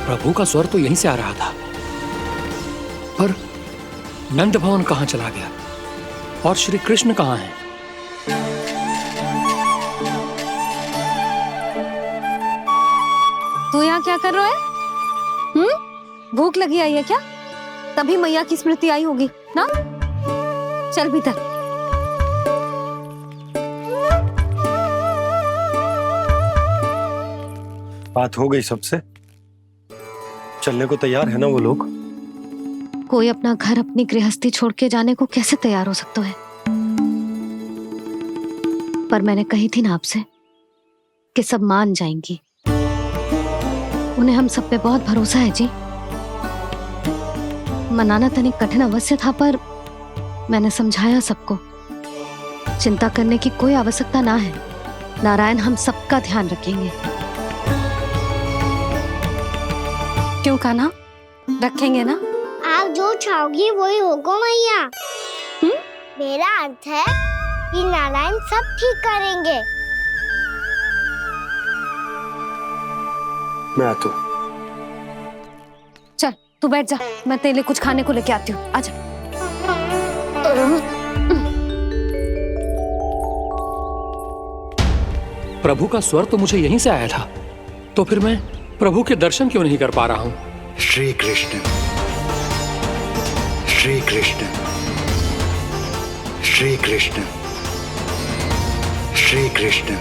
प्रभु का स्वर तो यहीं से आ रहा था, पर नंद भवन कहां चला गया और श्री कृष्ण कहां हैं? तू यहाँ क्या कर रहा है? भूख लगी आई है क्या? तभी मैया की स्मृति आई होगी ना? चल भीतर। बात हो गई सबसे? चलने को तैयार है ना वो लोग? कोई अपना घर अपनी गृहस्थी छोड़ के जाने को कैसे तैयार हो सकता है? पर मैंने कही थी ना आपसे कि सब मान जाएंगी। उन्हें हम सब पे बहुत भरोसा है जी। मनाना तनिक कठिन अवश्य था, पर मैंने समझाया सबको। चिंता करने की कोई आवश्यकता ना है। नारायण हम सबका ध्यान रखेंगे। क्यों कान्हा, रखेंगे ना? आप जो चाहोगी वही होगा मैया। मेरा अर्थ है कि नारायण सब ठीक करेंगे। मैं आता हूँ। चल तू बैठ जा, मैं तेरे लिए कुछ खाने को लेके आती हूँ। आजा। प्रभु का स्वर तो मुझे यहीं से आया था, तो फिर मैं प्रभु के दर्शन क्यों नहीं कर पा रहा हूँ? श्री कृष्ण, श्री कृष्ण, श्री कृष्ण, श्री कृष्ण,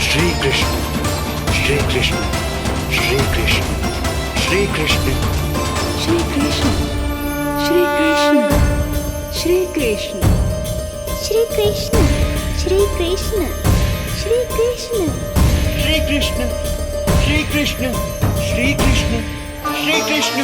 श्री कृष्ण, श्री कृष्ण, श्री कृष्ण, श्री कृष्ण, श्री कृष्ण, श्री कृष्ण, श्री कृष्ण, श्री कृष्ण, श्री कृष्ण, श्री कृष्ण, श्री कृष्ण, श्री कृष्ण, श्री कृष्ण, श्री कृष्ण।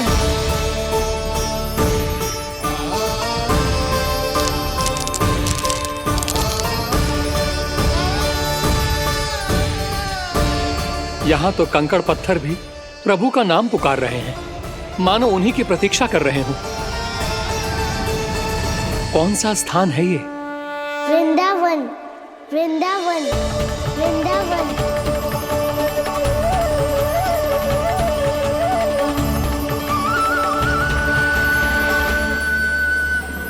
यहाँ तो कंकड़ पत्थर भी प्रभु का नाम पुकार रहे हैं, मानो उन्हीं की प्रतीक्षा कर रहे हों। कौन सा स्थान है ये? वृंदावन, वृंदावन, वृंदावन।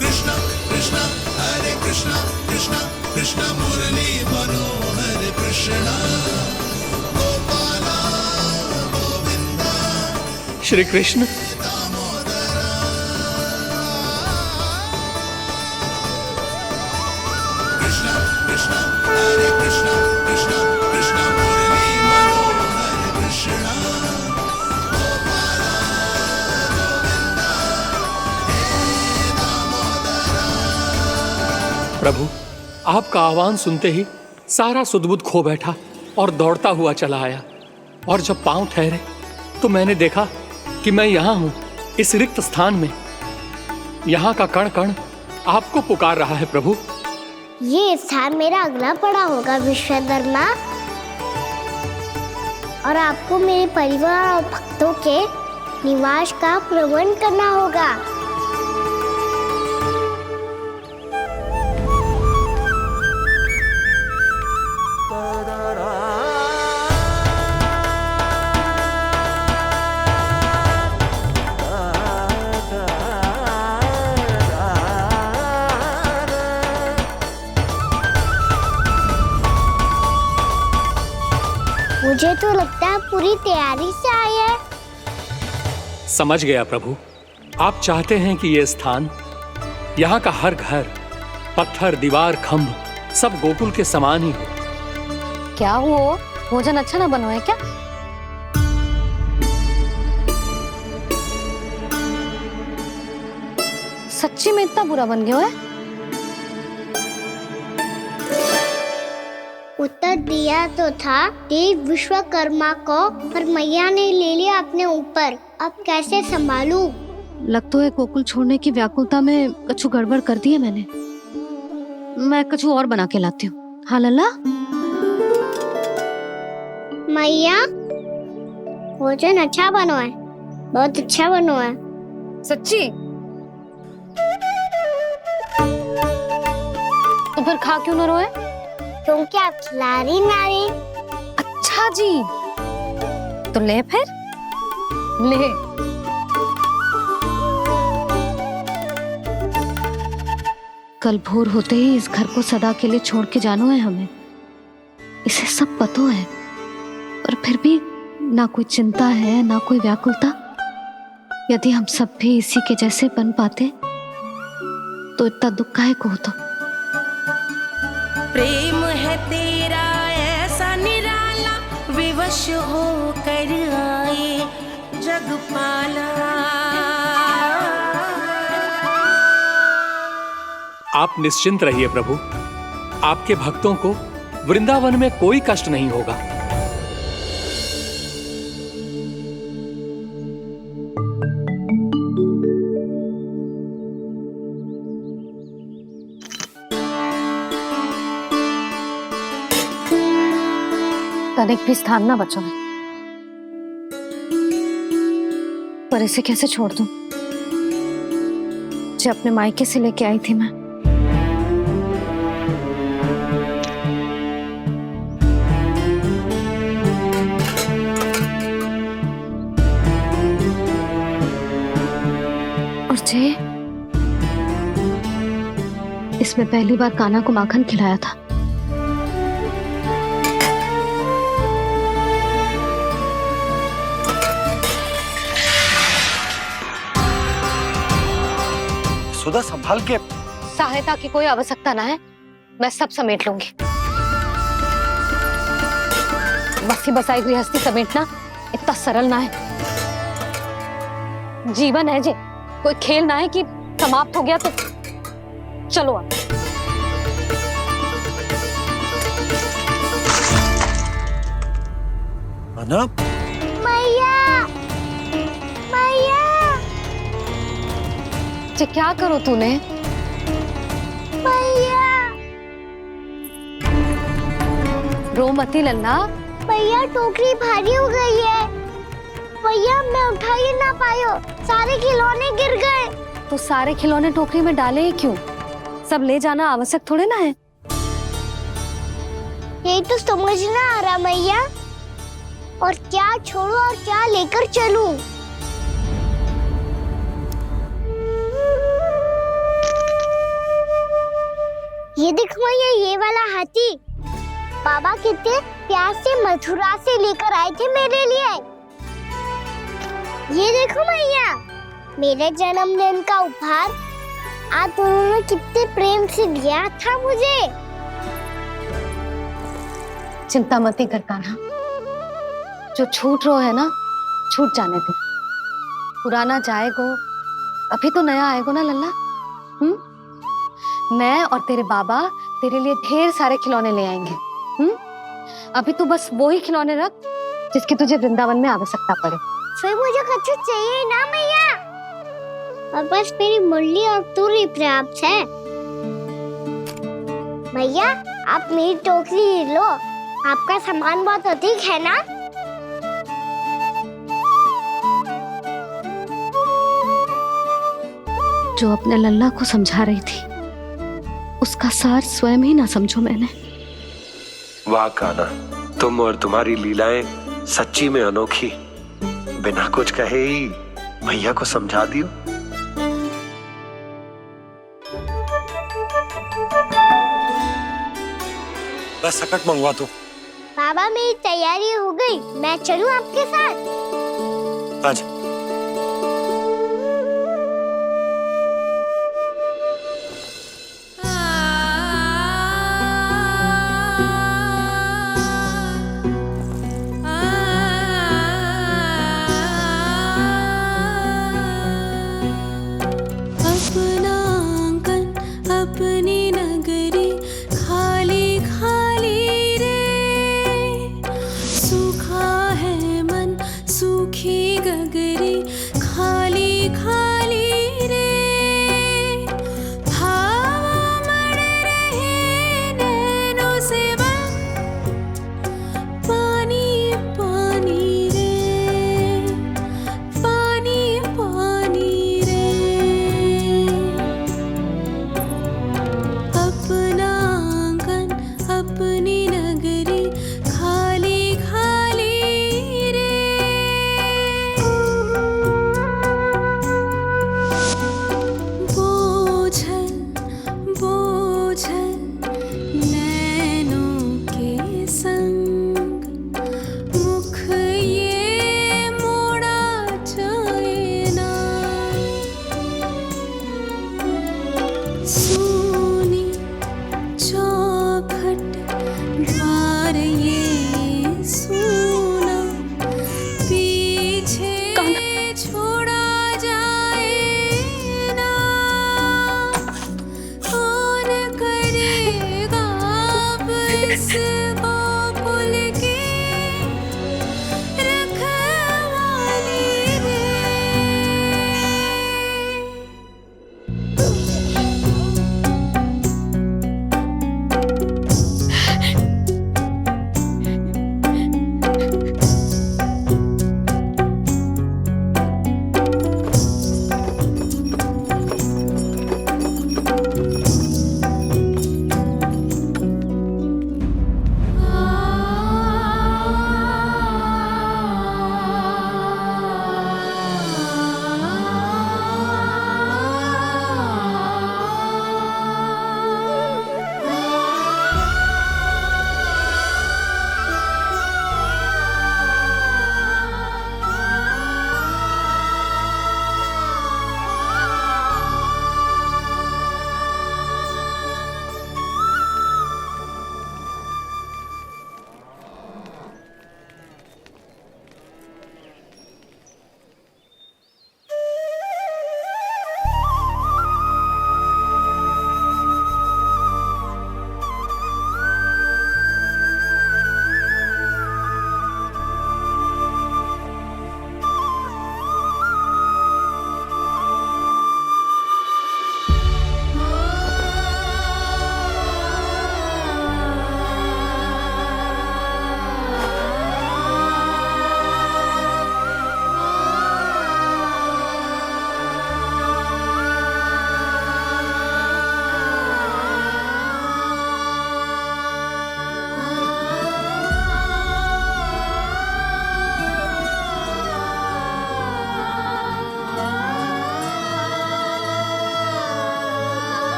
कृष्ण कृष्ण हरे कृष्ण, कृष्ण कृष्ण मुरली मनोहर कृष्ण गोपाला गोविंदा। श्री कृष्ण, कृष्ण कृष्ण हरे कृष्ण, कृष्ण कृष्ण मुरली मनोहर कृष्ण गोपाला गोविंदा हे दामोदरा। प्रभु आपका आह्वान सुनते ही सारा सुध-बुध खो बैठा और दौड़ता हुआ चला आया। और जब पांव ठहरे तो मैंने देखा कि मैं यहाँ हूँ, इस रिक्त स्थान में। यहाँ का कण कण आपको पुकार रहा है प्रभु। ये स्थान मेरा अगला पड़ा होगा विश्वकर्मा, और आपको मेरे परिवार और भक्तों के निवास का प्रबंध करना होगा। मुझे तो लगता है पूरी तैयारी से आए हैं। समझ गया प्रभु, आप चाहते हैं कि ये स्थान, यहाँ का हर घर, पत्थर, दीवार, खंभ सब गोकुल के समान ही हो। क्या हुआ? भोजन अच्छा ना बना है क्या? सच्ची में इतना बुरा बन गया है? उत्तर दिया तो था देव विश्वकर्मा को, पर मैया ने ले लिया अपने ऊपर। अब कैसे संभालूं? लगता है गोकुल छोड़ने की व्याकुलता में कछु गड़बड़ कर दी है मैंने। मैं कछु और बना के लाती हूँ। हाँ लल्ला? मैया, भोजन अच्छा बना है, बहुत अच्छा बना है। सच्ची? तो फिर खा क्यों न रोए? क्योंकि आप खिला रही नारी। अच्छा, अच्छा जी, तो ले फिर ले। कल भोर होते ही इस घर को सदा के लिए छोड़ के जाना है हमें, इसे सब पता है, और फिर भी ना कोई चिंता है ना कोई व्याकुलता। यदि हम सब भी इसी के जैसे बन पाते तो इतना दुख काहे को होता। प्रेम है तेरा ऐसा निराला, विवश हो कर आए जगपाला। आप निश्चिंत रहिए प्रभु, आपके भक्तों को वृंदावन में कोई कष्ट नहीं होगा। तनिक भी स्थान ना बचो है, पर इसे कैसे छोड़ दूं जो अपने मायके से लेके आई थी मैं। और जे इसमें पहली बार कान्हा को माखन खिलाया था। सुधा संभाल के। सहायता की कोई आवश्यकता ना है, मैं सब समेट लूंगी। बसी बसाई गृहस्थी समेटना इतना सरल ना है। जीवन है जे, कोई खेल ना है कि समाप्त हो गया तो चलो आप। अना मैया मैया जे क्या करो तूने? मैया रो मती लल्ला। मैया टोकरी भारी हो गई है। भैया मैं उठा ही ना पायो, सारे खिलौने गिर गए। तो सारे खिलौने टोकरी में डाले ही क्यों? सब ले जाना आवश्यक थोड़े ना है। यही तो समझ ना आ रहा मैया, और क्या छोड़ू और क्या लेकर चलूं? ये देखो मैया, ये वाला हाथी बाबा कितने प्यार से मथुरा से लेकर आए थे मेरे लिए। ये देखो मैया, मेरे जन्मदिन का उपहार आप उन्होंने कितने प्रेम से दिया था मुझे। चिंता मती कर कान्हा, जो छूट रो है ना छूट जाने दे। पुराना जाएगो, अभी तो नया आएगो ना लल्ला। मैं और तेरे बाबा तेरे लिए ढेर सारे खिलौने ले आएंगे। अभी तू बस वो ही खिलौने रख जिसकी तुझे वृंदावन में आवश्यकता पड़े। फिर मुझे कुछ चाहिए ना मैया, और बस मेरी मुरली और तू ही पर्याप्त है। भैया आप मेरी टोकरी लो, आपका सामान बहुत अधिक है ना। जो अपने लल्ला को समझा रही थी उसका सार स्वयं ही ना समझो मैंने। वाह कान्हा, तुम और तुम्हारी लीलाएं सच्ची में अनोखी। बिना कुछ कहे ही भैया को समझा दियो। बस सकट मंगवा दो। बाबा मेरी तैयारी हो गई, मैं चलूं आपके साथ? आजा। अपनी नगरी खाली खाली रे, सूखा है मन सूखी गगरी। सोनी चौखट द्वार ये सोना पीछे छोड़ा जाए ना, कौन करेगा अब इस गोकुल की रखवाली रे।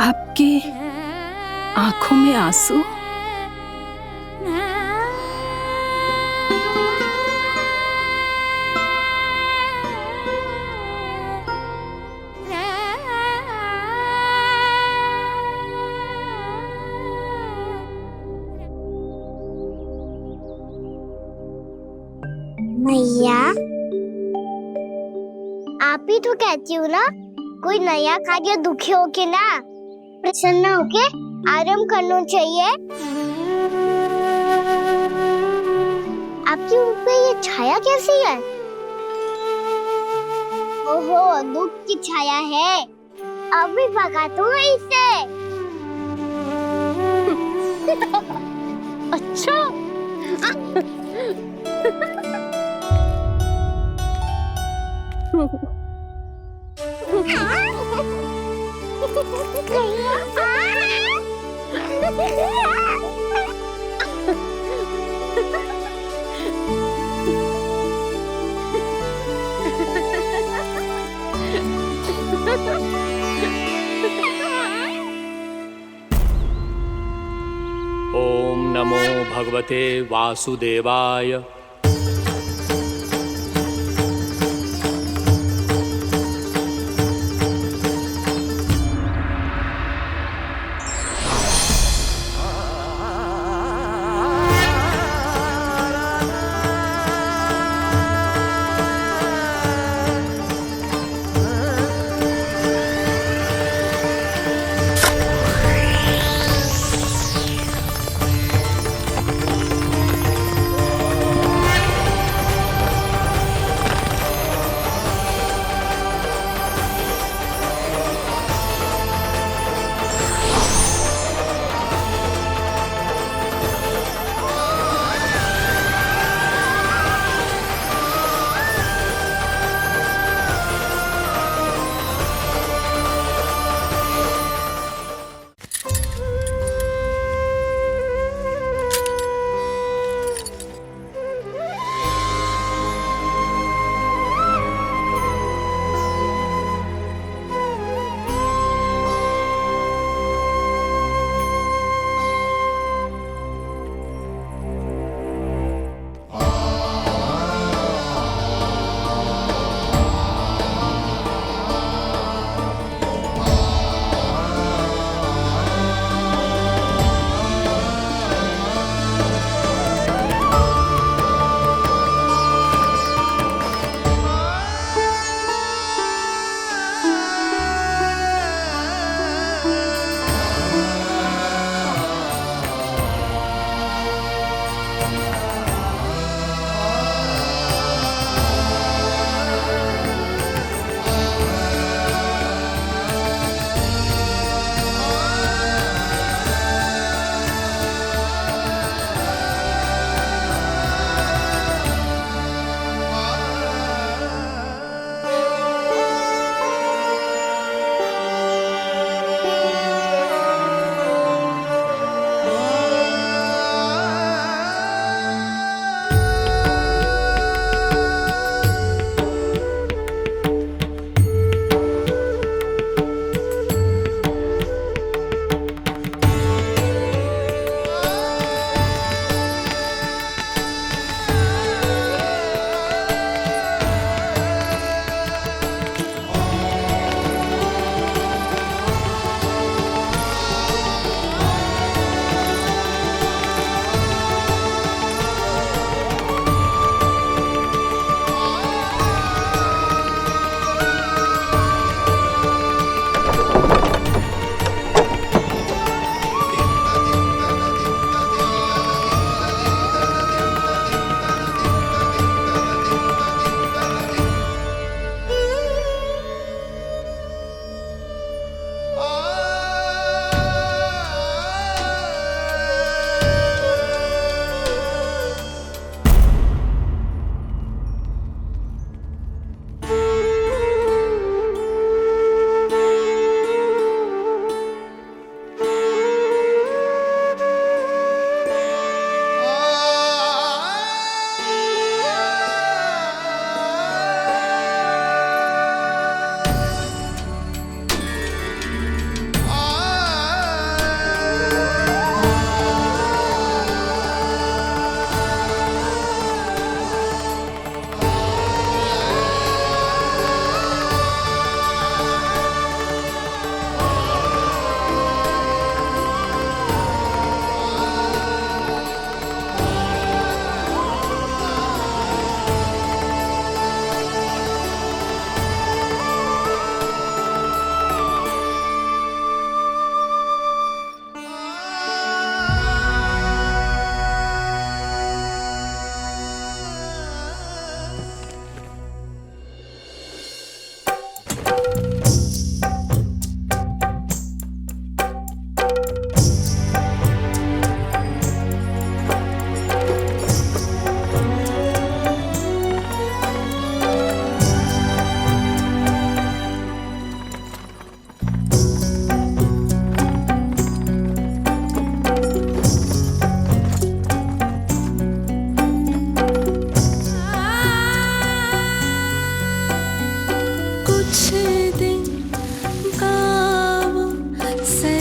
आपके आंखों में आंसू? मैया, आप ही तो कहती हो ना, कोई नया कार्य दुखी होके ना प्रसन्न होके आराम करना चाहिए। आपकी मुंह पे ये छाया कैसी है? ओहो, दुख की छाया है। अभी भगा दो इसे। अच्छा। ओम नमो भगवते वासुदेवाय।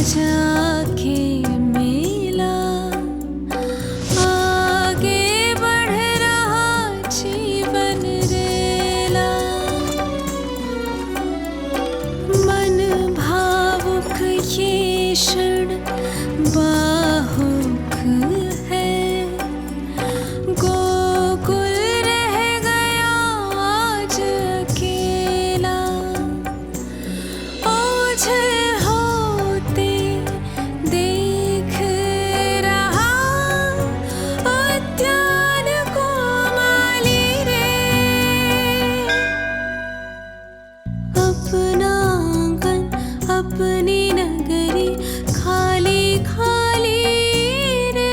जाके मिला, आगे बढ़ रहा जीवन रेला। मन भावुक ये क्षण बाहुक है, गोकुल रह गया आज अकेला। ओझल होते देख रहा उद्यान को माली रे। अपना आंगन अपनी नगरी खाली खाली रे।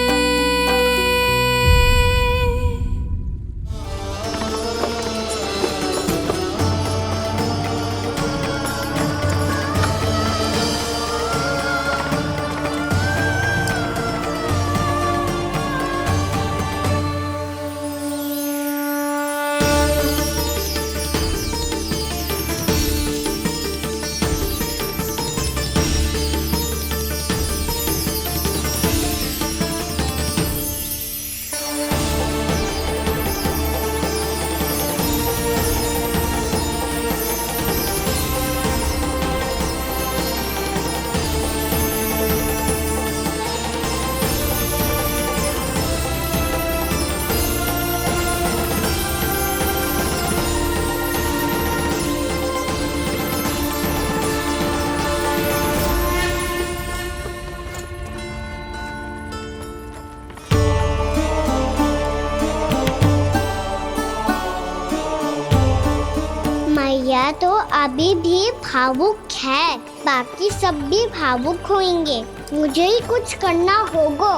मैया तो अभी भी भावुक है, बाकी सब भी भावुक होंगे। मुझे ही कुछ करना होगा।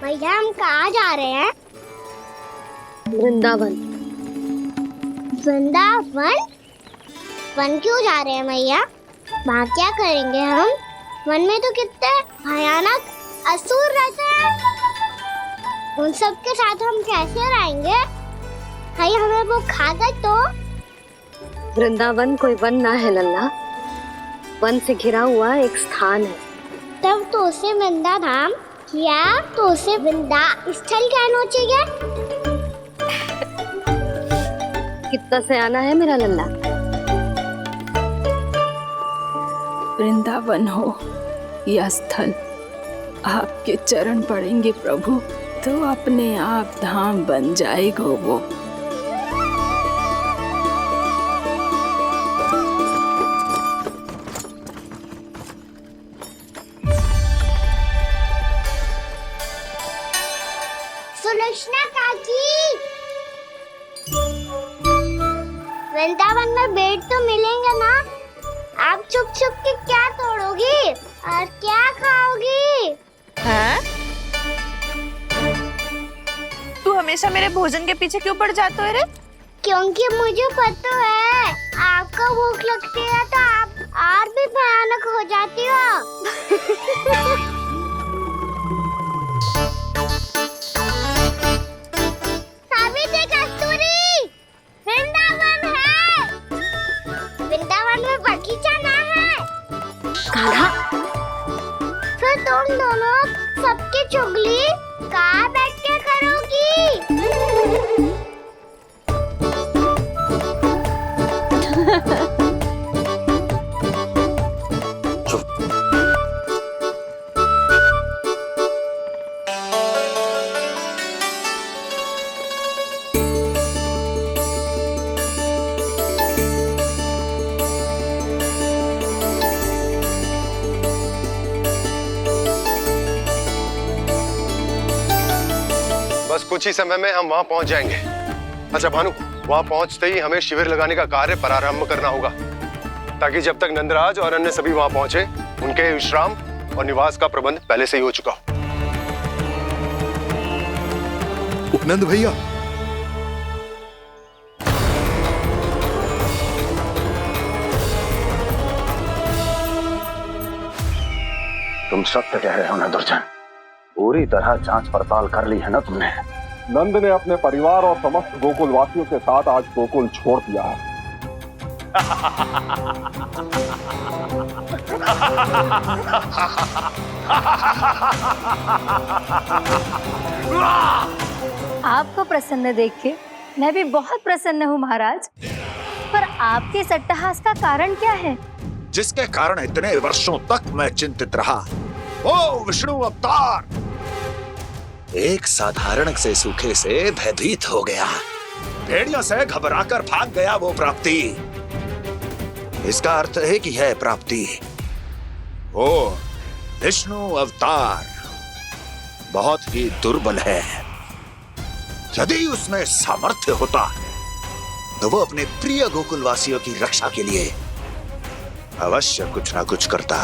भैया हम कहाँ जा रहे हैं? वृंदावन। वृंदावन? वन क्यों जा रहे हैं मैया? वहाँ क्या करेंगे हम? वन में तो कितने भयानक असुर रहते हैं। उन सब के साथ हम कैसे रहेंगे? भाई हमें वो खा गए तो? वृंदावन कोई वन ना है लल्ला, वन से घिरा हुआ एक स्थान है। तब तो उसे वृंदा धाम या तो उसे वृंदा स्थल कहना चाहिए। कितना सयाना है मेरा लल्ला। वृंदावन हो या स्थल, आपके चरण पड़ेंगे प्रभु तो अपने आप धाम बन जाएगा वो। सुलक्षणा काकी, वृंदावन में बेट तो मिलेंगे ना? आप छुप छुप के क्या तोड़ोगी और क्या खाओगी? हाँ? तू हमेशा मेरे भोजन के पीछे क्यों पड़ जाते हो रे? क्योंकि मुझे पता है आपको भूख लगती है तो आप और भी भयानक हो जाती हो। सावित्री, कस्तूरी, वृंदावन है। वृंदावन में बगीचा ना है। कान्हा, फिर तुम दोनों सबकी चुगली कहाँ बैठ के करोगी? बस कुछ ही समय में हम वहां पहुंच जाएंगे। अच्छा भानु, वहां पहुंचते ही हमें शिविर लगाने का कार्य प्रारंभ करना होगा, ताकि जब तक नंदराज और अन्य सभी वहां पहुंचे उनके विश्राम और निवास का प्रबंध पहले से ही हो चुका हो। उपनंद भैया, तुम सत्य कह रहे हो ना दुर्जन, पूरी तरह जांच पड़ताल कर ली है ना तुमने? नंद ने अपने परिवार और समस्त गोकुल वासियों के साथ आज गोकुल छोड़ दिया है। आपको प्रसन्न देख के मैं भी बहुत प्रसन्न हूँ महाराज। पर आपके इस अट्टहास का कारण क्या है? जिसके कारण इतने वर्षों तक मैं चिंतित रहा, वो विष्णु अवतार एक साधारण से सूखे से भयभीत हो गया, भेड़ियों से घबराकर भाग गया। वो प्राप्ति, इसका अर्थ है कि यह प्राप्ति, वो विष्णु अवतार बहुत ही दुर्बल है। यदि उसमें सामर्थ्य होता तो वो अपने प्रिय गोकुलवासियों की रक्षा के लिए अवश्य कुछ ना कुछ करता।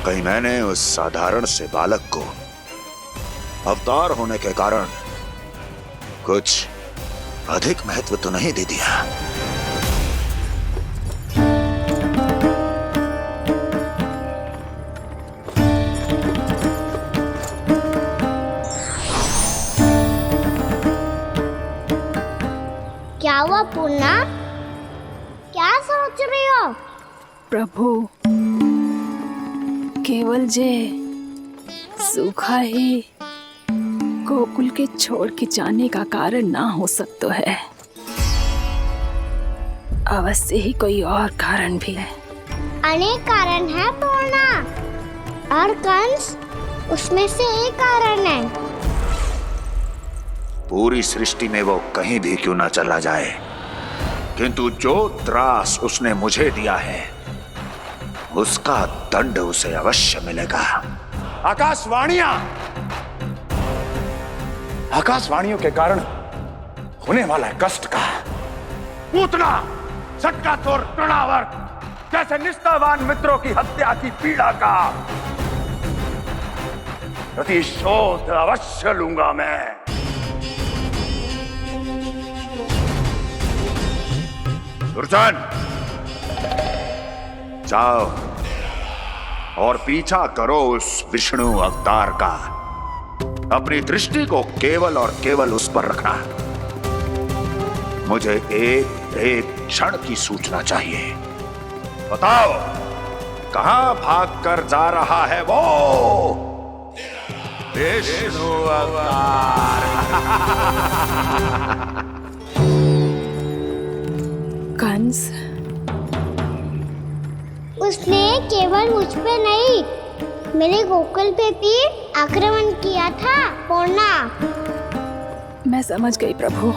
कहीं मैंने उस साधारण से बालक को अवतार होने के कारण कुछ अधिक महत्व तो नहीं दे दिया। क्या हुआ पूर्णा? क्या सोच रही हो? प्रभु, केवल जे सूखा ही गोकुल के छोड़ के जाने का कारण ना हो सकता है, अवश्य ही कोई और कारण भी है। अनेक कारण है पूर्णा, और कंस उसमें से एक कारण है। पूरी सृष्टि में वो कहीं भी क्यों ना चला जाए, किंतु जो त्रास उसने मुझे दिया है उसका दंड उसे अवश्य मिलेगा। आकाशवाणियों के कारण होने वाला कष्ट का पूतना झटका तोड़ तृणावर्त जैसे निष्ठावान मित्रों की हत्या की पीड़ा का प्रतिशोध अवश्य लूंगा मैं। दुर्जन, जाओ और पीछा करो उस विष्णु अवतार का। अपनी दृष्टि को केवल और केवल उस पर रखना। मुझे एक क्षण की सूचना चाहिए। बताओ, कहां भागकर जा रहा है वो विष्णु अवतार? कंस, उसने केवल मुझ पे नहीं, मेरे गोकुल पे भी आक्रमण किया था पूर्णा। मैं समझ गई प्रभु।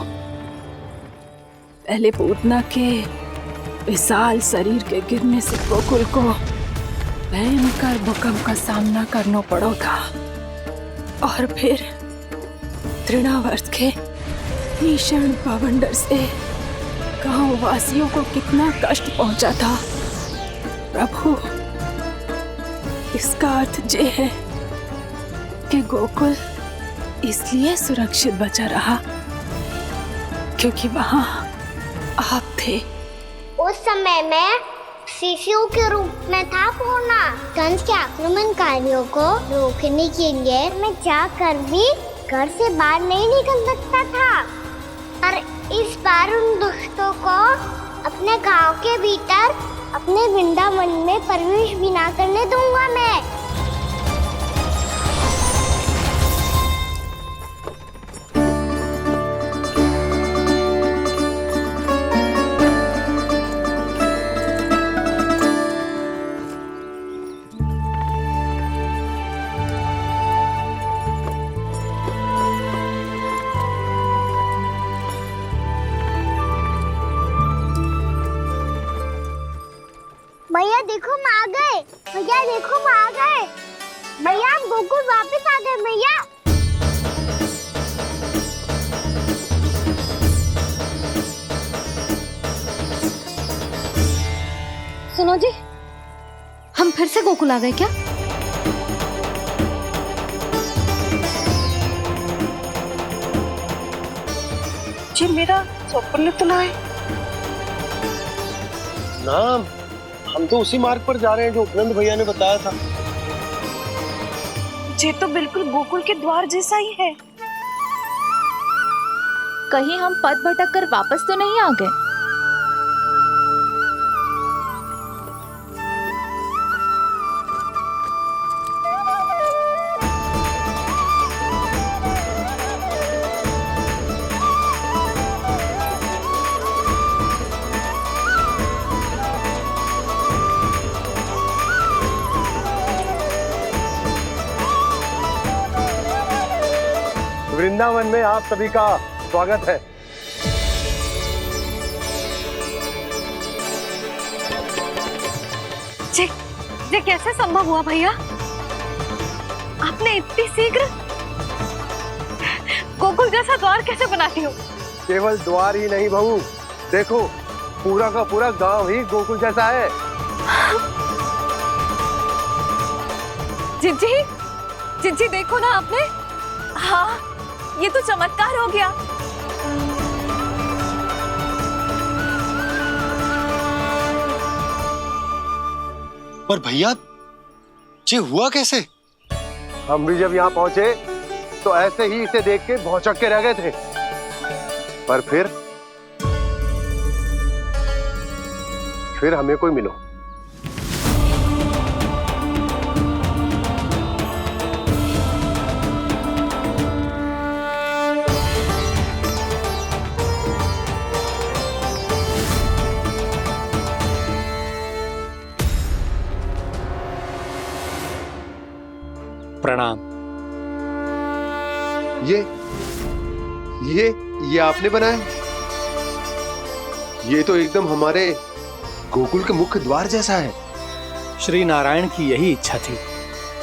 पहले पूतना के विशाल शरीर के गिरने से गोकुल को भयंकर भूकंप का सामना करना पड़ा था, और फिर तृणावर्त के भीषण पावंडर से गांव वासियों को कितना कष्ट पहुंचा था। प्रभु, इसका अर्थ ये है कि गोकुल इसलिए सुरक्षित बचा रहा क्योंकि वहां आप थे। उस समय मैं शिशु के रूप में था पूर्णा। कंस के आक्रमणकारियों को रोकने के लिए मैं जाकर भी घर से बाहर नहीं निकल सकता था, और इस बार उन दुष्टों को अपने गांव के भीतर अपने वृंदावन में प्रवेश भी ना करने दूंगा मैं। भैया देखो हम आ गए, भैया देखो हम आ गए, भैया हम गोकुल वापस आ गए भैया। सुनो जी, हम फिर से गोकुल आ गए क्या? जी मेरा स्वप्न तो ना है ना, हम तो उसी मार्ग पर जा रहे हैं जो उपनंद भैया ने बताया था। ये तो बिल्कुल गोकुल के द्वार जैसा ही है। कहीं हम पथ भटक कर वापस तो नहीं आ गए? वृंदावन में आप सभी का स्वागत है। ये कैसे संभव हुआ भैया? आपने इतनी शीघ्र गोकुल जैसा द्वार कैसे बनाती हो? केवल द्वार ही नहीं बहू, देखो पूरा का पूरा गांव ही गोकुल जैसा है। जिज्जी, जिज्जी देखो ना आपने। हाँ, ये तो चमत्कार हो गया। पर भैया ये हुआ कैसे? हम भी जब यहाँ पहुंचे तो ऐसे ही इसे देख के भौचक के रह गए थे, पर फिर हमें कोई मिलो। प्रणाम। ये आपने बनाया? ये तो एकदम हमारे गोकुल के मुख्य द्वार जैसा है। श्री नारायण की यही इच्छा थी।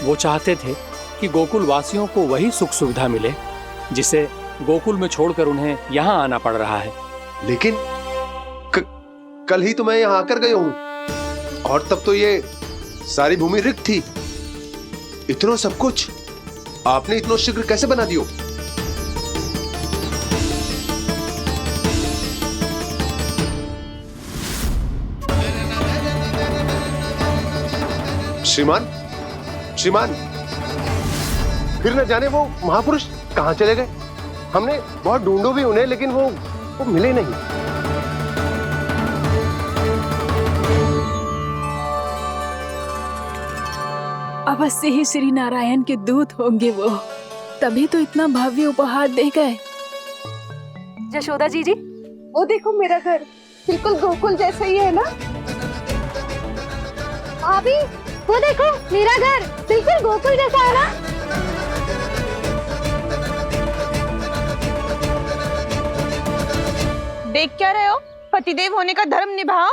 वो चाहते थे कि गोकुल वासियों को वही सुख सुविधा मिले जिसे गोकुल में छोड़कर उन्हें यहाँ आना पड़ रहा है। लेकिन कल ही तो मैं यहाँ आकर गया हूँ और तब तो ये सारी भूमि रिक्त थी। इतना सब कुछ आपने इतना शीघ्र कैसे बना दियो? श्रीमान, फिर न जाने वो महापुरुष कहां चले गए। हमने बहुत ढूंढो भी उन्हें, लेकिन वो मिले नहीं। अवश्य ही श्री नारायण के दूत होंगे वो, तभी तो इतना भव्य उपहार दे गए। यशोदा जी, वो देखो मेरा घर बिल्कुल गोकुल जैसा ही है ना? भाभी, वो देखो मेरा घर बिल्कुल गोकुल जैसा है ना? देख क्या रहे हो? पतिदेव होने का धर्म निभाओ।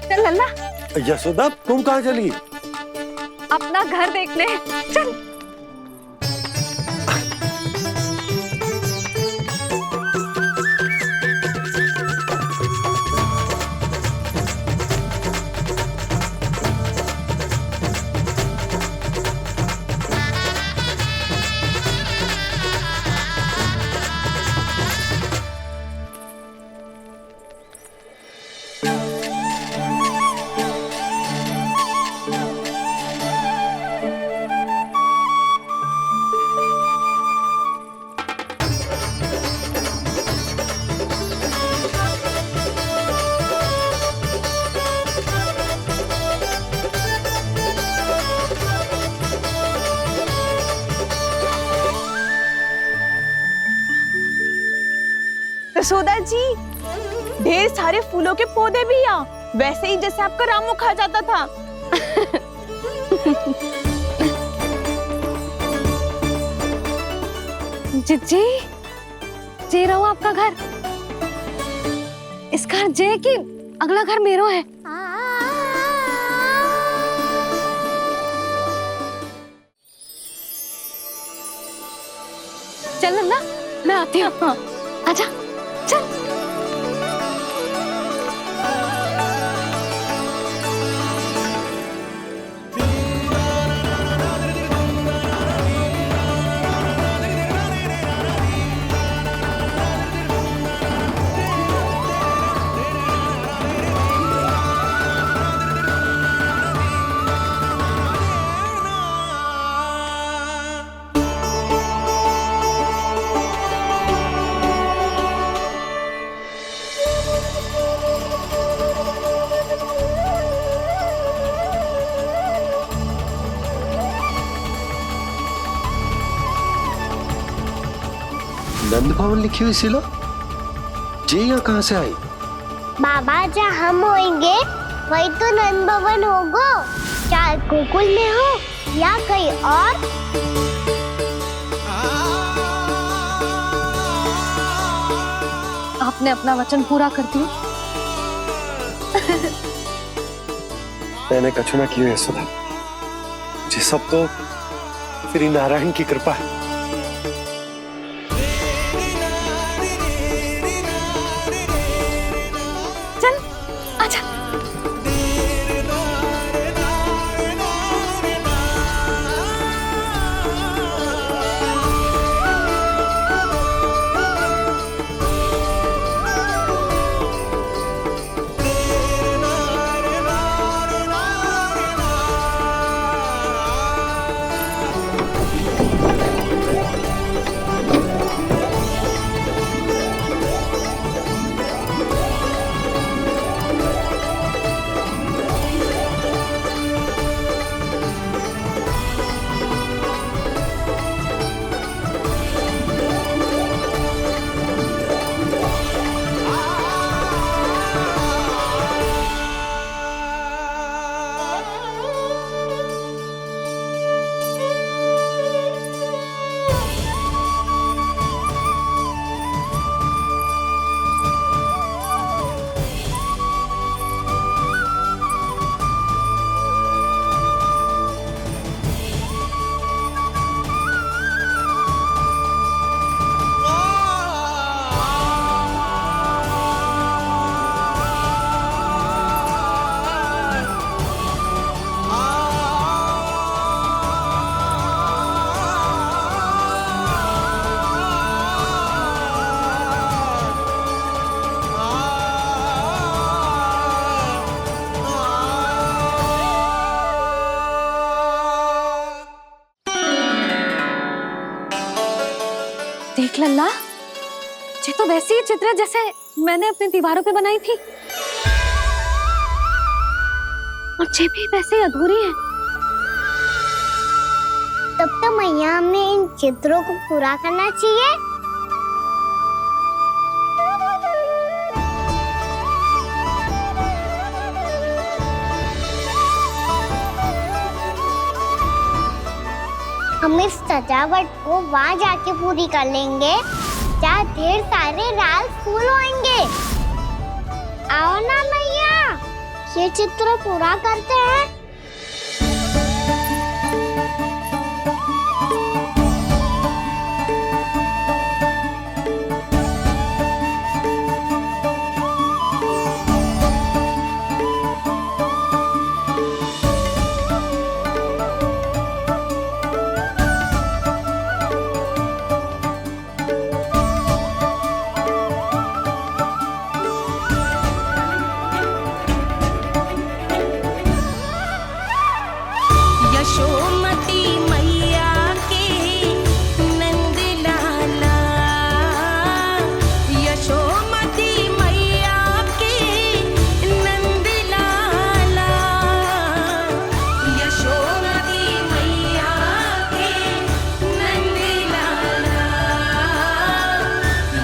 चल लल्ला। यशोदा, तुम कहाँ चली? अपना घर देखने। चल। यशोदा जी, ढेर सारे फूलों के पौधे भी यहाँ, वैसे ही जैसे आपका रामू खा जाता था। जिज्जी, जे रहो आपका घर। इस घर जे की अगला घर मेरो है। चल नन्ना, मैं आती हूँ। आजा, चल। नंद भवन लिखी हुई सिलो जी यहाँ कहाँ से आई? बाबा जहाँ हम होंगे वही तो नंद भवन होगा, चाहे गोकुल में हो या कहीं और। आपने अपना वचन पूरा कर दिया। मैंने कछु ना किया यशोदा, ये सब तो श्री नारायण की कृपा है। चल आजा। देख लल्ला, ये तो वैसी ही चित्र है जैसे मैंने अपनी दीवारों पे बनाई थी, और ये भी वैसे ही अधूरी है। तब तो मैया हमें इन चित्रों को पूरा करना चाहिए। हम इस सजावट को वहाँ जाके पूरी कर लेंगे जहाँ ढेर सारे लाल फूल होंगे। आओ ना मैया, ये चित्र पूरा करते हैं। यशोमती मैया के नंद लाला, यशोमती मैया के नंद लाला, यशोमती मैया के नंद लाला,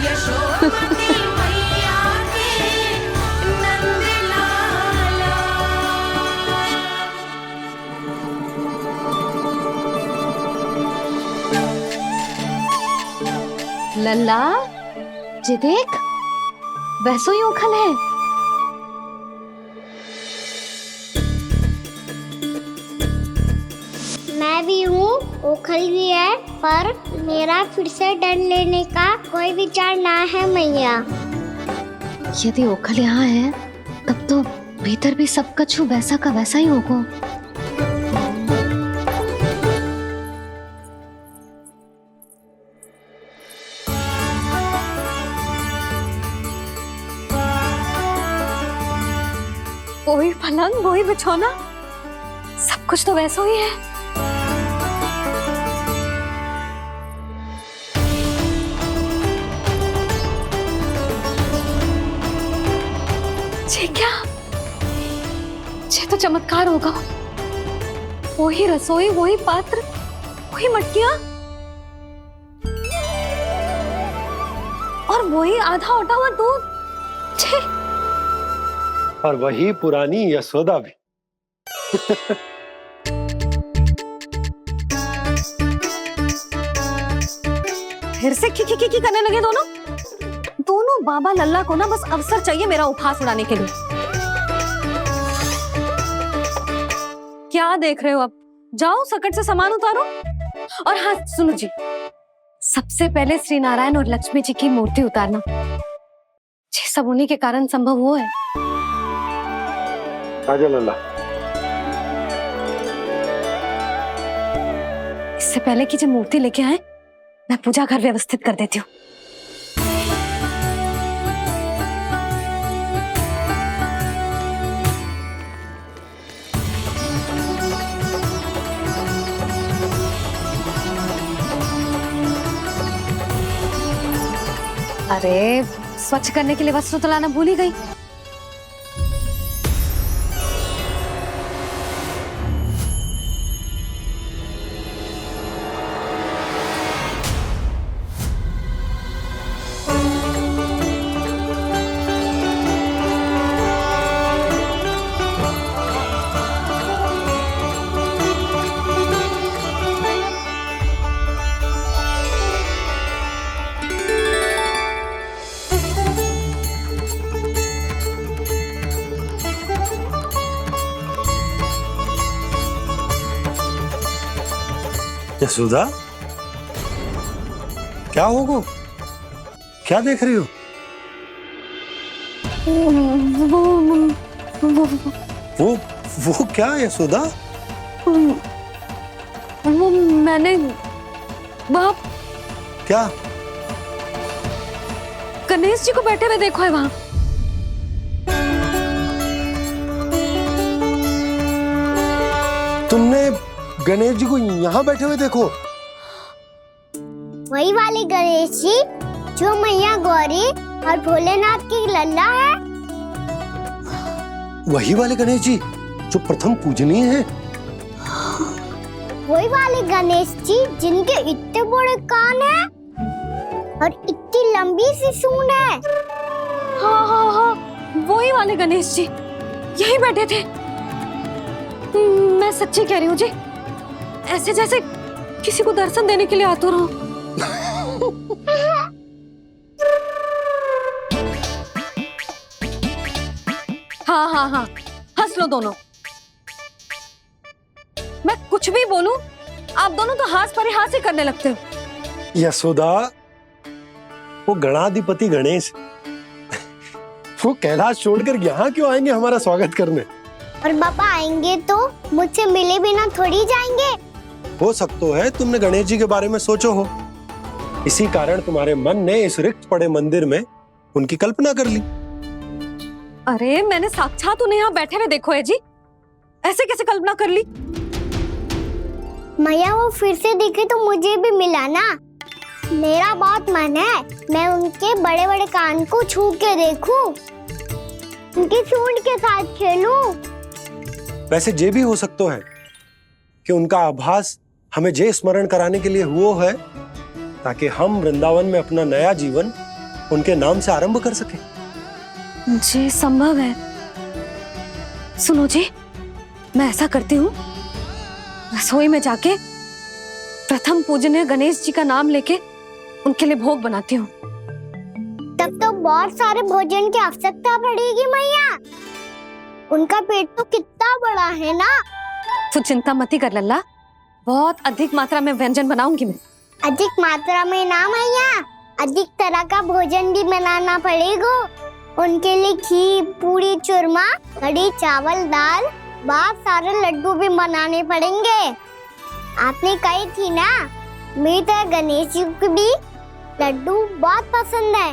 यशोमती मैया के नंद लाला। लल्ला, ये देख, वैसो ही उखल है। मैं भी हूँ, ओखल भी है, पर मेरा फिर से डर लेने का कोई विचार ना है मैया। यदि ओखल यहाँ है, तब तो भीतर भी सब कछु वैसा का वैसा ही होगा। वही पलंग, वही बिछौना, सब कुछ तो वैसा ही है। ये क्या? ये तो चमत्कार होगा। वही रसोई, वही पात्र, वही मटकियां। और वही आधा उटा हुआ दूध। छे, और वही पुरानी यशोदा भी। फिर से खी करने लगे दोनों। दोनों बाबा लल्ला को ना बस अवसर चाहिए मेरा उपहास उड़ाने के लिए। क्या देख रहे हो? अब जाओ सकट से सामान उतारो। और हाँ सुनो जी, सबसे पहले श्री नारायण और लक्ष्मी जी की मूर्ति उतारना। ये सब उन्हीं के कारण संभव हुआ है। आजा लल्ला। इससे पहले कि जब मूर्ति लेके आए, मैं पूजा घर व्यवस्थित कर देती हूँ। अरे स्वच्छ करने के लिए वस्त्र तो लाना भूल ही गई। यशोदा, क्या होगा? क्या देख रही हो? वो क्या यशोदा? वो मैंने वहाँ क्या? गणेश जी को बैठे हुए देखो है वहाँ। तुमने गणेश जी को यहाँ बैठे हुए देखो? वही वाले गणेश जी जो मैया गौरी और भोलेनाथ की लल्ला है। वही वाले गणेश जी जो प्रथम पूजनीय हैं। वही वाले गणेश जी जिनके इतने बड़े कान हैं और इतनी लंबी सी सूंड है। हाँ हाँ हाँ, वही वाले गणेश जी यही बैठे थे। मैं सच्ची कह रही हूँ जी, ऐसे जैसे किसी को दर्शन देने के लिए आतुर हो। हाँ हाँ हाँ, हंस लो दोनों। मैं कुछ भी बोलूं, आप दोनों तो हाथ परिहास ही करने लगते हो। यशोदा, वो गणाधिपति गणेश वो कैलाश छोड़कर यहाँ क्यों आएंगे हमारा स्वागत करने? और पापा आएंगे तो मुझसे मिले बिना थोड़ी जाएंगे। हो सकता है तुमने गणेश जी के बारे में सोचो हो, इसी कारण तुम्हारे मन ने इस रिक्त पड़े मंदिर में उनकी कल्पना कर ली। अरे मैंने साक्षात उन्हें यहाँ बैठे हुए देखो है जी, ऐसे कैसे कल्पना कर ली? मैया वो फिर से दिखे तो मुझे भी मिला ना। मेरा बहुत मन है मैं उनके बड़े बड़े कान को छू के देखूं, उनकी सूंड के साथ खेलूं। वैसे ये भी हो सकता है कि उनका आभास हमें जे स्मरण कराने के लिए हुआ है ताकि हम वृंदावन में अपना नया जीवन उनके नाम से आरंभ कर सके। जी संभव है। सुनो जी, मैं ऐसा करती हूँ, रसोई में जाके प्रथम पूजनीय गणेश जी का नाम लेके उनके लिए भोग बनाती हूँ। तब तो बहुत सारे भोजन की आवश्यकता पड़ेगी मैया। उनका पेट तो कितना बड़ा है ना। तू चिंता मत कर लल्ला, बहुत अधिक मात्रा में व्यंजन बनाऊंगी मैं। अधिक मात्रा में ना मैया, अधिक तरह का भोजन भी बनाना पड़ेगा। उनके लिए खीर, पूरी, चूरमा, कढ़ी, चावल, दाल, बहुत सारे लड्डू भी बनाने पड़ेंगे। आपने कही थी ना, मेरी तरह गणेश जी को भी लड्डू बहुत पसंद है।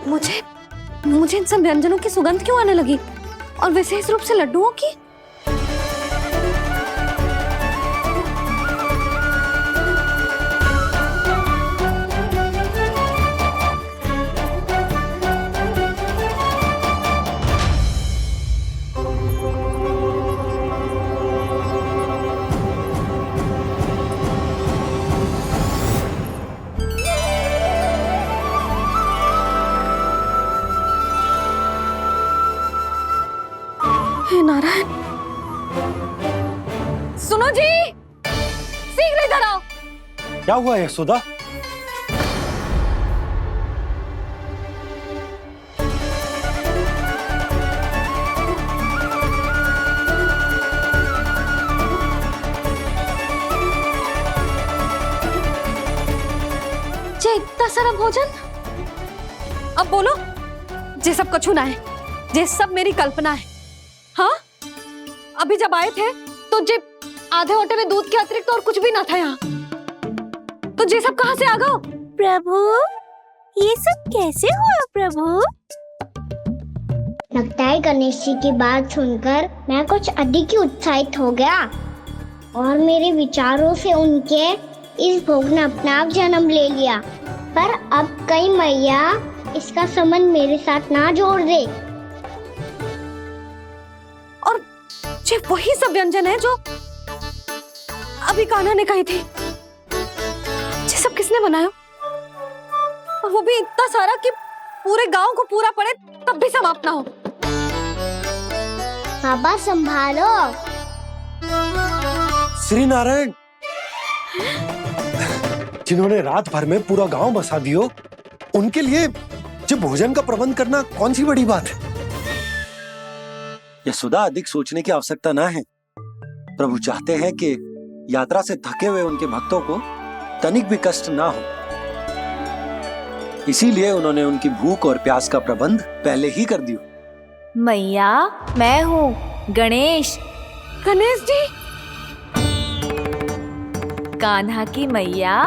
मुझे इन सब व्यंजनों की सुगंध क्यों आने लगी, और विशेष रूप से लड्डुओं की? नारायण, सुनो जी, शीघ्र इधर आओ। क्या हुआ यशोदा? जे इतना सारा भोजन, अब बोलो, जे सब कछु ना है, जे सब मेरी कल्पना है। हाँ, अभी जब आए थे तो जे आधे ओटे में दूध के अतिरिक्त और कुछ भी ना था यहाँ, तो जे सब कहाँ से आ गए? प्रभु, ये सब कैसे हुआ प्रभु? लगता है गणेश जी की बात सुनकर मैं कुछ अधिक ही उत्साहित हो गया और मेरे विचारों से उनके इस भोग ने अपना आप जन्म ले लिया। पर अब कहीं मैया इसका संबंध मेरे साथ ना जोड़ दे। और ये वही सब व्यंजन है जो अभी कान्हा ने कही थी। ये सब किसने बनाया? और वो भी इतना सारा कि पूरे गांव को पूरा पड़े तब भी समाप्त ना हो। बाबा संभालो। श्री नारायण, जिन्होंने रात भर में पूरा गांव बसा दियो, उनके लिए जो भोजन का प्रबंध करना कौन सी बड़ी बात है? यशोदा, अधिक सोचने की आवश्यकता ना है। प्रभु चाहते हैं कि यात्रा से थके हुए उनके भक्तों को तनिक भी कष्ट ना हो, इसीलिए उन्होंने उनकी भूख और प्यास का प्रबंध पहले ही कर दिया। मैया, मैं हूँ गणेश। गणेश जी, कान्हा की मैया।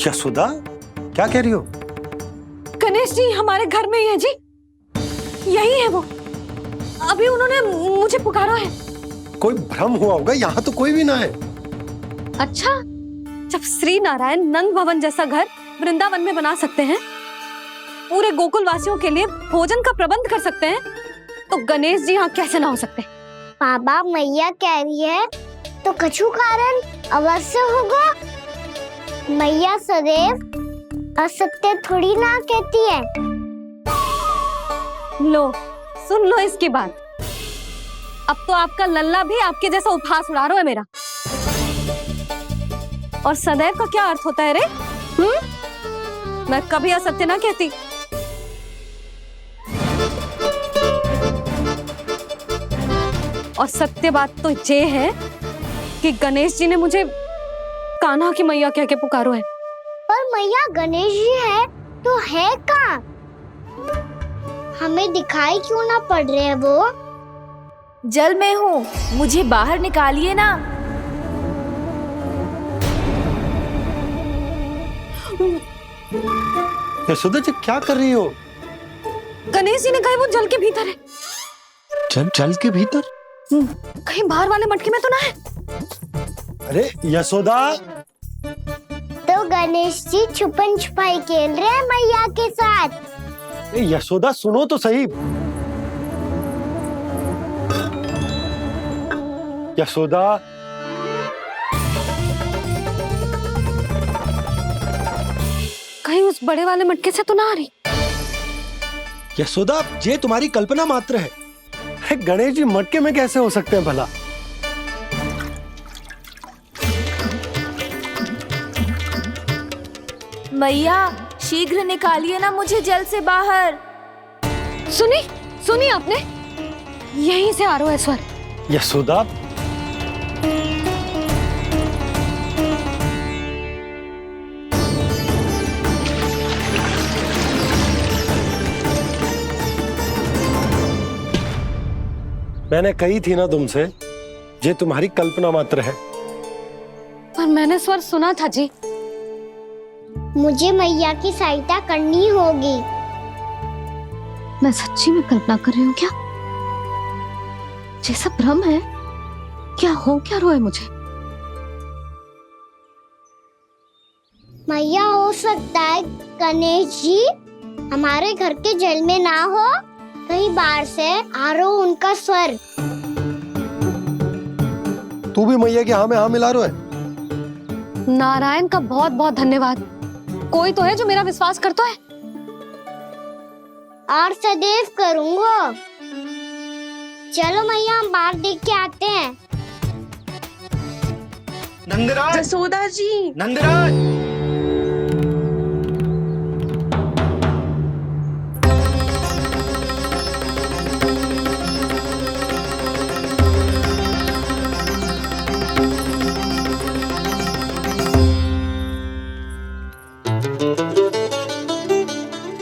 यशोदा, क्या कह रही हो? गणेश जी हमारे घर में ही है जी, यही है वो। अभी उन्होंने मुझे पुकारा है। कोई भ्रम हुआ होगा, यहाँ तो कोई भी ना है। अच्छा, जब श्री नारायण नंद भवन जैसा घर वृंदावन में बना सकते हैं, पूरे गोकुल वासियों के लिए भोजन का प्रबंध कर सकते हैं, तो गणेश जी यहाँ कैसे ना हो सकते? बाबा, मैया कह रही है तो कछु कारण अवश्य होगा। मैया सदैव असत्य थोड़ी ना कहती है। लो, सुन लो इसकी बात। अब तो आपका लल्ला भी आपके जैसा उपहास उड़ा रहा है मेरा। और सदैव का क्या अर्थ होता है रे? मैं कभी असत्य ना कहती। और सत्य बात तो ये है कि गणेश जी ने मुझे कान्हा की मैया कह के पुकारो है। पर मैया गणेश जी है तो है कहाँ? हमें दिखाई क्यों ना पड़ रहे हैं वो? जल में हूँ, मुझे बाहर निकालिए ना। यशोदा जी, क्या कर रही हो? गणेश जी ने कहा वो जल के भीतर है। जल के भीतर? कहीं बाहर वाले मटके में तो ना है? अरे यशोदा, तो गणेश जी छुपन छुपाई खेल रहे हैं मैया के साथ। यशोदा, सुनो तो सही। यशोदा, कहीं उस बड़े वाले मटके से तो ना आ रही? यशोदा, ये तुम्हारी कल्पना मात्र है। गणेश जी मटके में कैसे हो सकते हैं भला? मैया, शीघ्र निकालिए ना मुझे जल से बाहर। सुनी आपने? यहीं से आ रहा है स्वर। यशोदा, मैंने कही थी ना तुमसे, ये तुम्हारी कल्पना मात्र है। पर मैंने स्वर सुना था जी। मुझे मैया की सहायता करनी होगी। मैं सच्ची में कल्पना कर रही हूँ क्या? ये सब भ्रम है क्या? हो क्या रहा है मुझे? मैया, हो सकता है गणेश जी हमारे घर के जल में ना हो, कहीं बाहर से आ रहा हो उनका स्वर। तू भी मैया के हाँ में हाँ मिला रहा है। नारायण का बहुत बहुत धन्यवाद। कोई तो है जो मेरा विश्वास करता है। और सदैव करूँगा। चलो मैया हम बाहर देख के आते हैं। नंदराज, जसोदा जी, नंदराज।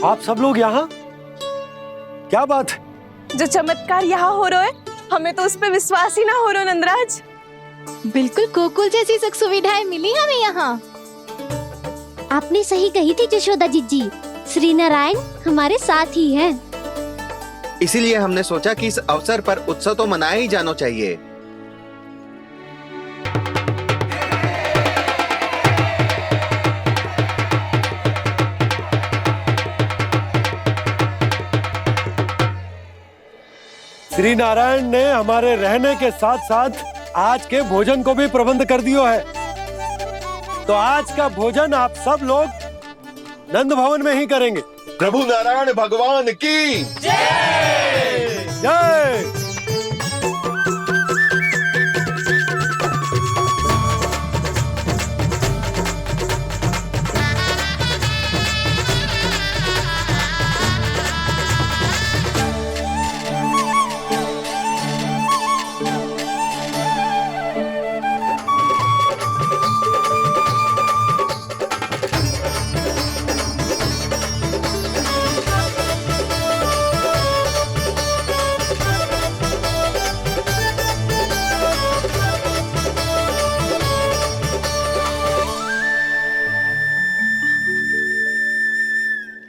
आप सब लोग यहाँ? क्या बात है? जो चमत्कार यहाँ हो रहा है, हमें तो उस पे विश्वास ही ना हो रहा नंदराज। बिल्कुल गोकुल जैसी सुख सुविधाएं मिली हमें यहाँ। आपने सही कही थी जशोदा जीजी, श्री नारायण हमारे साथ ही हैं। इसीलिए हमने सोचा कि इस अवसर पर उत्सव तो मनाया ही जाना चाहिए। श्री नारायण ने हमारे रहने के साथ साथ आज के भोजन को भी प्रबंध कर दियो है। तो आज का भोजन आप सब लोग नंद भवन में ही करेंगे। प्रभु नारायण भगवान की जय जय।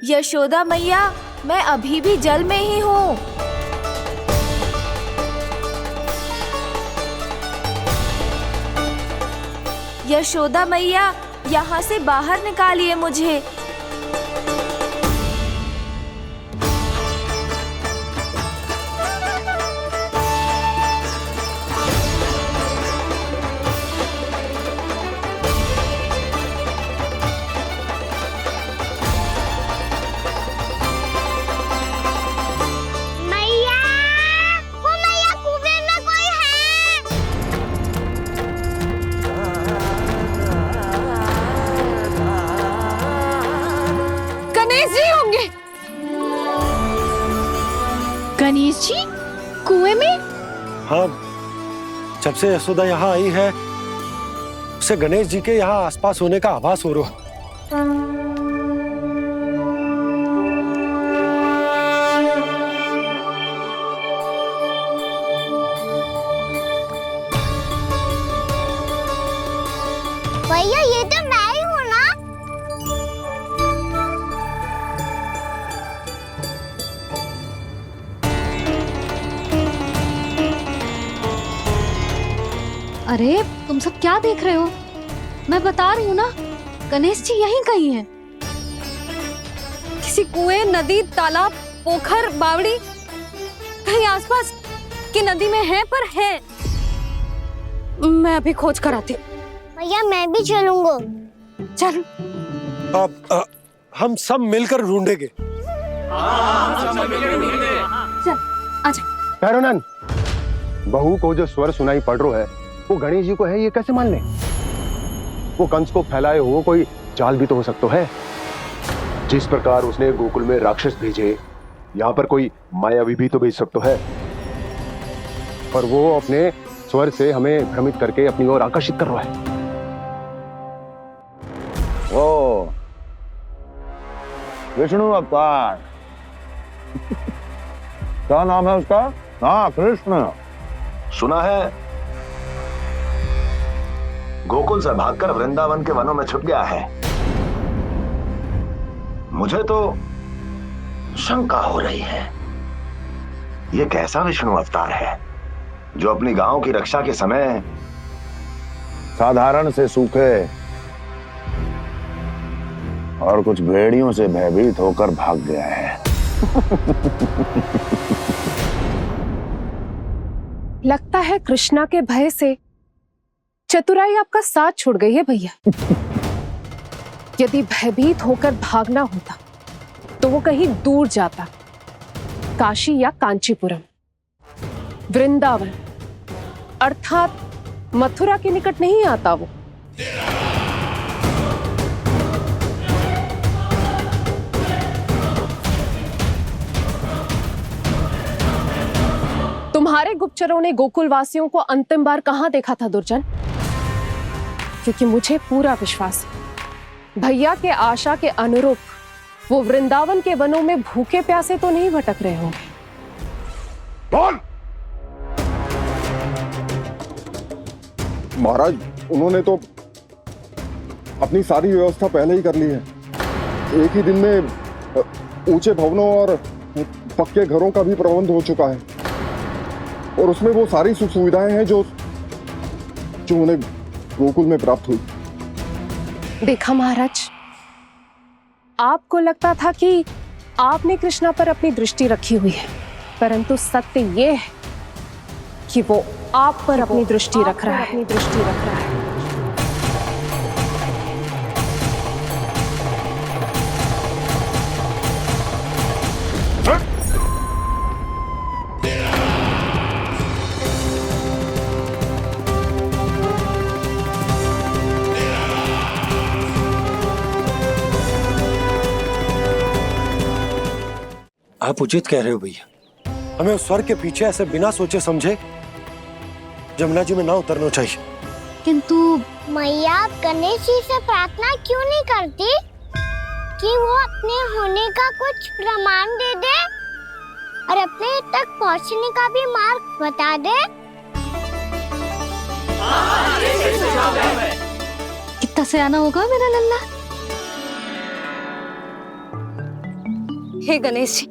यशोदा मैया, मैं अभी भी जल में ही हूँ। यशोदा मैया, यहाँ से बाहर निकालिए मुझे। गणेश जी कुएं में? हाँ, जब से यशोदा यहाँ आई है उसे गणेश जी के यहाँ आसपास होने का आभास हो रहा है। भैया ये तो मैं ही हूँ ना। अरे तुम सब क्या देख रहे हो? मैं बता रही हूँ ना, गणेश जी यहीं कहीं हैं। किसी कुएं, नदी, तालाब, पोखर, बावड़ी कहीं आसपास की नदी में है, पर है। मैं अभी खोज कर आती हूँ। भैया मैं भी चलूंगा। चल। अब हम सब मिलकर ढूंढेंगे। चल आजा। पैरोनन, बहू को जो स्वर सुनाई पड़ रहा है वो गणेश जी को है, ये कैसे मान ले? वो कंस को फैलाए हुए कोई चाल भी तो हो सकता है। जिस प्रकार उसने गोकुल में राक्षस भेजे, यहाँ पर कोई मायावी भी तो भेज सकता है। पर वो अपने स्वर से हमें भ्रमित करके अपनी ओर आकर्षित कर रहा है। ओ विष्णु अवतार। क्या नाम है उसका? हाँ, कृष्ण। सुना है गोकुल से भागकर वृंदावन के वनों में छुप गया है। मुझे तो शंका हो रही है, ये कैसा विष्णु अवतार है जो अपनी गांव की रक्षा के समय साधारण से सूखे और कुछ भेड़ियों से भयभीत होकर भाग गया है। लगता है कृष्णा के भय से चतुराई आपका साथ छोड़ गई है भैया। यदि भयभीत होकर भागना होता तो वो कहीं दूर जाता काशी या कांचीपुरम, वृंदावन अर्थात मथुरा के निकट नहीं आता वो। तुम्हारे गुप्तचरों ने गोकुल वासियों को अंतिम बार कहां देखा था दुर्जन? क्योंकि मुझे पूरा विश्वास है भैया के आशा के अनुरूप वो वृंदावन के वनों में भूखे प्यासे तो नहीं भटक रहे होंगे। बोल। महाराज, उन्होंने तो अपनी सारी व्यवस्था पहले ही कर ली है। एक ही दिन में ऊंचे भवनों और पक्के घरों का भी प्रबंध हो चुका है और उसमें वो सारी सुख सुविधाएं हैं जो उन्हें गोकुल में प्राप्त हुई। देखा महाराज, आपको लगता था कि आपने कृष्णा पर अपनी दृष्टि रखी हुई है, परंतु सत्य ये है कि वो आप पर अपनी दृष्टि रख रहा है। आप उचित कह रहे हो भैया, हमें उस स्वर के पीछे ऐसे बिना सोचे समझे जमुना जी में ना उतरना चाहिए। किंतु मैया, आप गणेश जी से प्रार्थना क्यों नहीं करती कि वो अपने होने का कुछ प्रमाण दे दे और अपने तक पहुंचने का भी मार्ग बता दे? कितना सयाना होगा मेरा लल्ला। हे गणेश जी,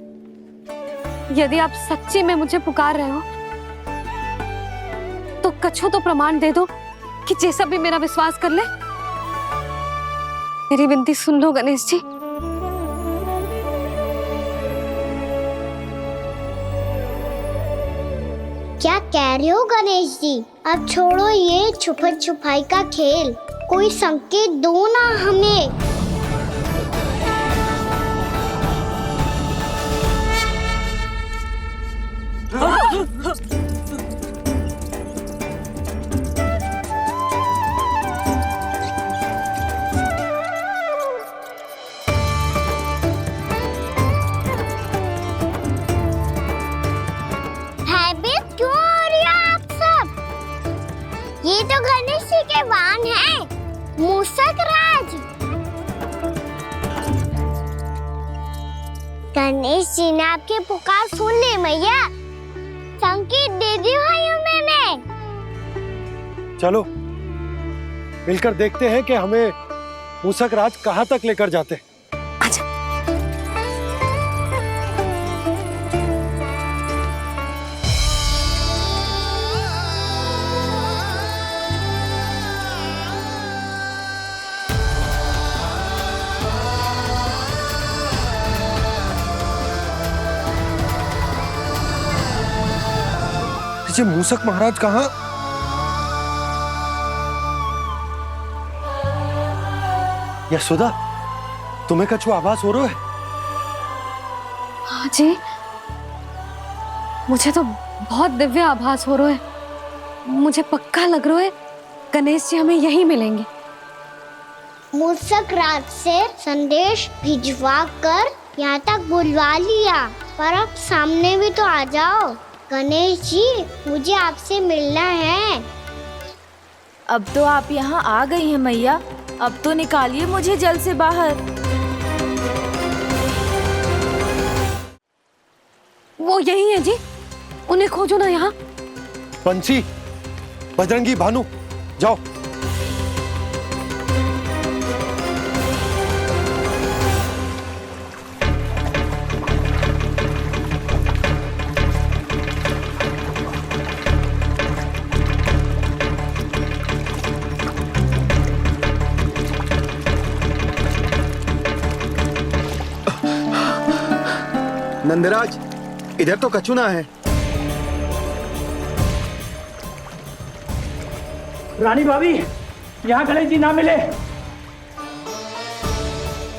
यदि आप सच्ची में मुझे पुकार रहे हो तो कछो तो प्रमाण दे दो कि जैसा भी मेरा विश्वास कर ले। मेरी विनती सुन लो गणेश जी। क्या कह रहे हो गणेश जी? अब छोड़ो ये छुपन छुपाई का खेल, कोई संकेत दो ना हमें। भयभीत क्यों हो रही हो आप सब? ये तो गणेश जी के वाहन हैं, मूषक राज। गणेश जी ने आपकी पुकार सुन ली मैया, संकेत दे दी भाइयों मैंने। चलो मिलकर देखते हैं कि हमें मूषक राज कहाँ तक लेकर जाते हैं। ये मूषक महाराज कहाँ? यशोदा, तुम्हें कछु आभास हो रहा है? हाँ जी, मुझे तो बहुत दिव्य आभास हो रहा है। मुझे पक्का लग रहा है गणेश जी हमें यहीं मिलेंगे। मूषक राज से संदेश भिजवा कर यहाँ तक बुलवा लिया, पर अब सामने भी तो आ जाओ। गणेश जी, मुझे आपसे मिलना है। अब तो आप यहाँ आ गई हैं मैया, अब तो निकालिए मुझे जल से बाहर। वो यही है जी, उन्हें खोजो ना यहाँ। पंछी, बजरंगी, भानु, जाओ। नंदराज, इधर तो कछुना है। रानी भाभी, यहाँ गणेश जी ना मिले।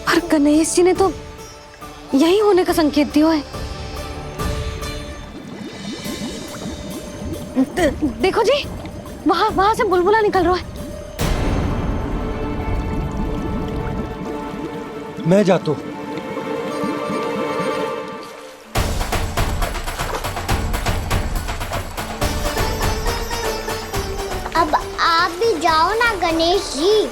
पर गणेश जी ने तो यही होने का संकेत दिया है। देखो जी, वहां वहां से बुलबुला निकल रहा है। मैं जाता हूं। अब आप भी जाओ ना गणेश जी।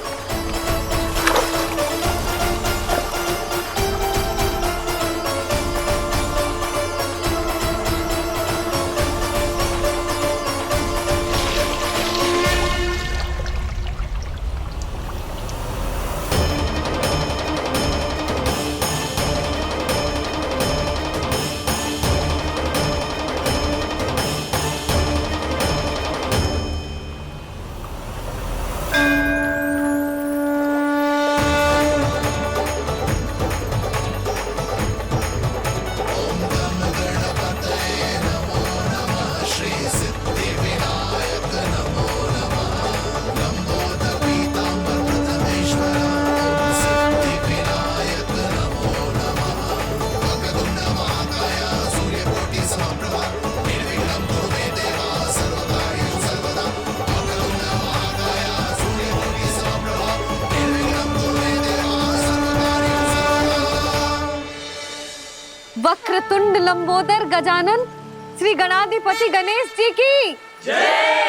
वक्रतुंड लंबोदर गजानन श्री गणाधिपति गणेश जी की जय।